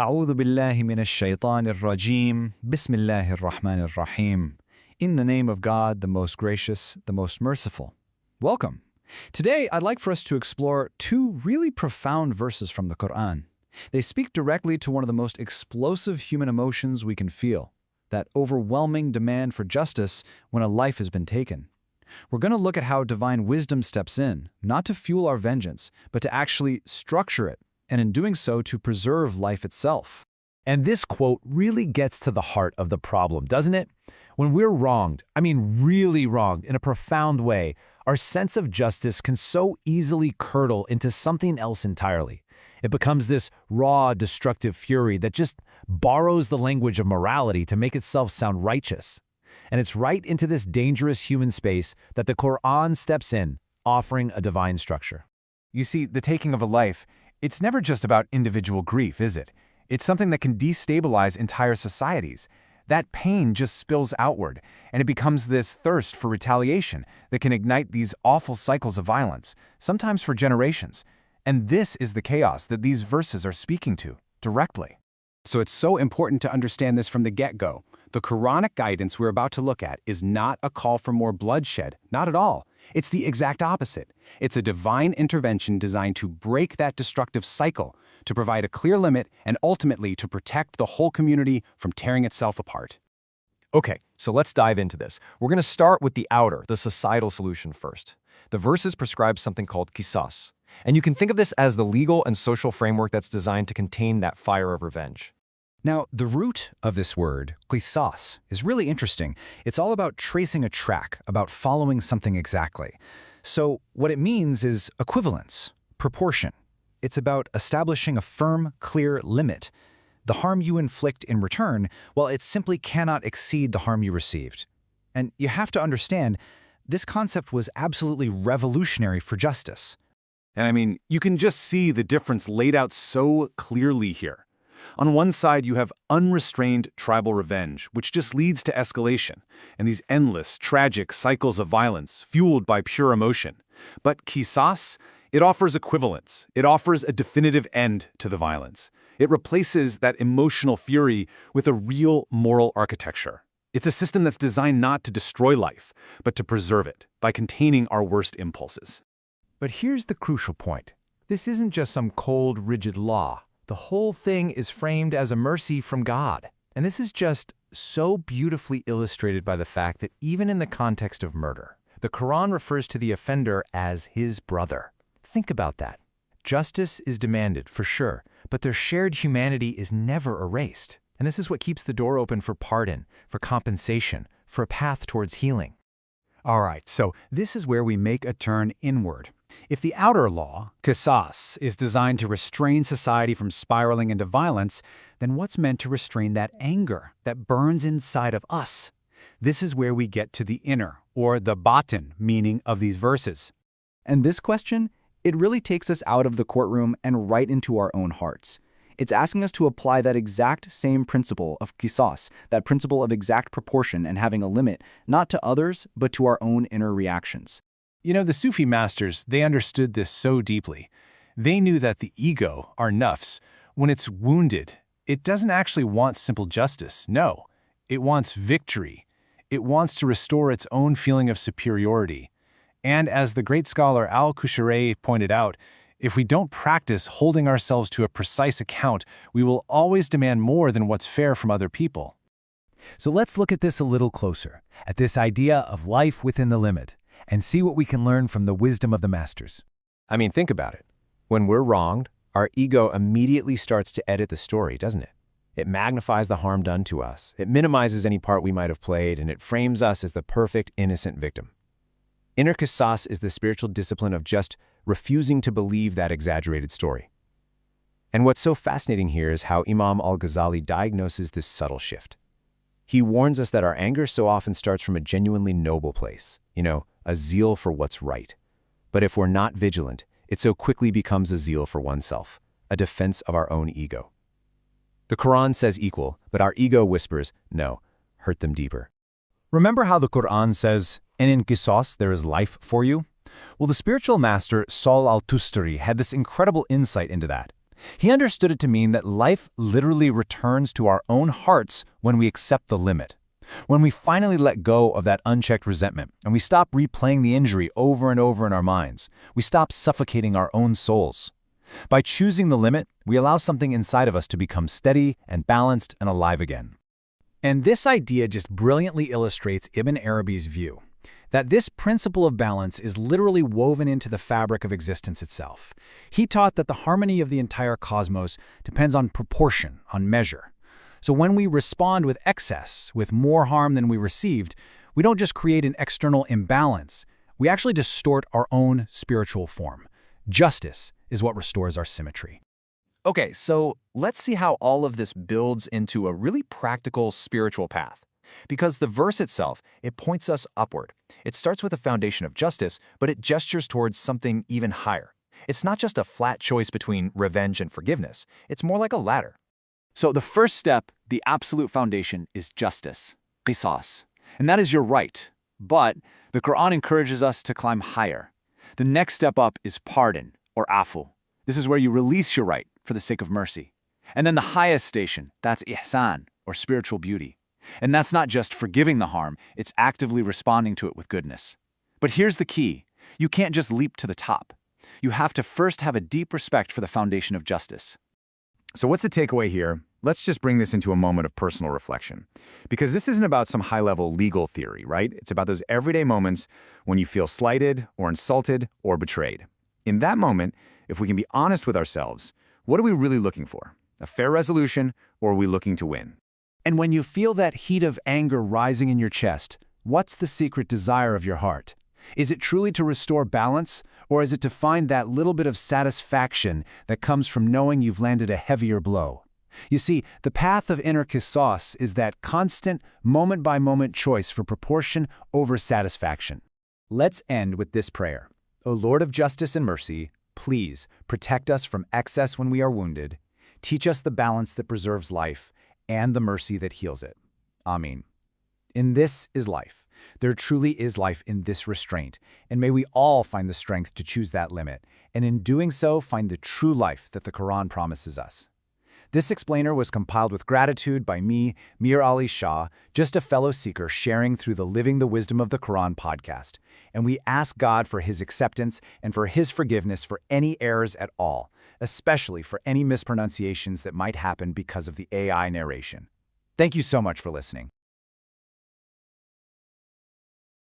أعوذ بالله من الشيطان الرجيم. بسم الله الرحمن الرحيم. In the name of God, the most gracious, the most merciful. Welcome. Today, I'd like for us to explore two really profound verses from the Qur'an. They speak directly to one of the most explosive human emotions we can feel, that overwhelming demand for justice when a life has been taken. We're going to look at how divine wisdom steps in, not to fuel our vengeance, but to actually structure it, and in doing so to preserve life itself. And this quote really gets to the heart of the problem, doesn't it? When we're wronged, I mean really wronged in a profound way, our sense of justice can so easily curdle into something else entirely. It becomes this raw, destructive fury that just borrows the language of morality to make itself sound righteous. And it's right into this dangerous human space that the Qur'an steps in, offering a divine structure. You see, the taking of a life, it's never just about individual grief, is it? It's something that can destabilize entire societies. That pain just spills outward, and it becomes this thirst for retaliation that can ignite these awful cycles of violence, sometimes for generations. And this is the chaos that these verses are speaking to, directly. So it's so important to understand this from the get-go. The Quranic guidance we're about to look at is not a call for more bloodshed, not at all. It's the exact opposite. It's a divine intervention designed to break that destructive cycle, to provide a clear limit, and ultimately to protect the whole community from tearing itself apart. Okay, so let's dive into this. We're going to start with the outer, the societal solution first. The verses prescribe something called Qiṣāṣ, and you can think of this as the legal and social framework that's designed to contain that fire of revenge. Now, the root of this word, Qiṣāṣ, is really interesting. It's all about tracing a track, about following something exactly. So what it means is equivalence, proportion. It's about establishing a firm, clear limit. The harm you inflict in return, well, it simply cannot exceed the harm you received. And you have to understand, this concept was absolutely revolutionary for justice. And I mean, you can just see the difference laid out so clearly here. On one side, you have unrestrained tribal revenge, which just leads to escalation, and these endless, tragic cycles of violence fueled by pure emotion. But Qiṣāṣ, it offers equivalence. It offers a definitive end to the violence. It replaces that emotional fury with a real moral architecture. It's a system that's designed not to destroy life, but to preserve it by containing our worst impulses. But here's the crucial point. This isn't just some cold, rigid law. The whole thing is framed as a mercy from God. And this is just so beautifully illustrated by the fact that even in the context of murder, the Quran refers to the offender as his brother. Think about that. Justice is demanded, for sure, but their shared humanity is never erased. And this is what keeps the door open for pardon, for compensation, for a path towards healing. All right, so this is where we make a turn inward. If the outer law, Qiṣāṣ, is designed to restrain society from spiraling into violence, then what's meant to restrain that anger that burns inside of us? This is where we get to the inner, or the batin, meaning of these verses. And this question, it really takes us out of the courtroom and right into our own hearts. It's asking us to apply that exact same principle of Qiṣāṣ, that principle of exact proportion and having a limit, not to others, but to our own inner reactions. You know, the Sufi masters, they understood this so deeply. They knew that the ego, our nafs, when it's wounded, it doesn't actually want simple justice. No, it wants victory. It wants to restore its own feeling of superiority. And as the great scholar al-Qurṭubī pointed out, if we don't practice holding ourselves to a precise account, we will always demand more than what's fair from other people. So let's look at this a little closer, at this idea of life within the limit, and see what we can learn from the wisdom of the masters. I mean, think about it. When we're wronged, our ego immediately starts to edit the story, doesn't it? It magnifies the harm done to us. It minimizes any part we might have played, and it frames us as the perfect, innocent victim. Inner Qiṣāṣ is the spiritual discipline of just refusing to believe that exaggerated story. And what's so fascinating here is how Imam al-Ghazālī diagnoses this subtle shift. He warns us that our anger so often starts from a genuinely noble place, a zeal for what's right. But if we're not vigilant, it so quickly becomes a zeal for oneself, a defense of our own ego. The Quran says equal, but our ego whispers, no, hurt them deeper. Remember how the Qur'an says, "And in Qiṣāṣ there is life for you"? Well, the spiritual master Saul al-Tustari had this incredible insight into that. He understood it to mean that life literally returns to our own hearts when we accept the limit. When we finally let go of that unchecked resentment and we stop replaying the injury over and over in our minds, we stop suffocating our own souls. By choosing the limit, we allow something inside of us to become steady and balanced and alive again. And this idea just brilliantly illustrates Ibn Arabi's view that this principle of balance is literally woven into the fabric of existence itself. He taught that the harmony of the entire cosmos depends on proportion, on measure. So when we respond with excess, with more harm than we received, we don't just create an external imbalance, we actually distort our own spiritual form. Justice is what restores our symmetry. Okay, so let's see how all of this builds into a really practical spiritual path. Because the verse itself, it points us upward. It starts with a foundation of justice, but it gestures towards something even higher. It's not just a flat choice between revenge and forgiveness. It's more like a ladder. So the first step, the absolute foundation, is justice, Qiṣāṣ. And that is your right. But the Qur'an encourages us to climb higher. The next step up is pardon, or afu. This is where you release your right for the sake of mercy. And then the highest station, that's ihsan, or spiritual beauty. And that's not just forgiving the harm, it's actively responding to it with goodness. But here's the key. You can't just leap to the top. You have to first have a deep respect for the foundation of justice. So what's the takeaway here? Let's just bring this into a moment of personal reflection. Because this isn't about some high-level legal theory, right? It's about those everyday moments when you feel slighted or insulted or betrayed. In that moment, if we can be honest with ourselves, what are we really looking for? A fair resolution, or are we looking to win? And when you feel that heat of anger rising in your chest, what's the secret desire of your heart? Is it truly to restore balance, or is it to find that little bit of satisfaction that comes from knowing you've landed a heavier blow? You see, the path of inner Qiṣāṣ is that constant, moment-by-moment choice for proportion over satisfaction. Let's end with this prayer. O Lord of justice and mercy, please protect us from excess when we are wounded, teach us the balance that preserves life, and the mercy that heals it. Amen. In this is life. There truly is life in this restraint, and may we all find the strength to choose that limit, and in doing so find the true life that the Quran promises us. This explainer was compiled with gratitude by me, Mir Ali Shah, just a fellow seeker sharing through the Living the Wisdom of the Qur'an podcast, and we ask God for His acceptance and for His forgiveness for any errors at all, especially for any mispronunciations that might happen because of the AI narration. Thank you so much for listening.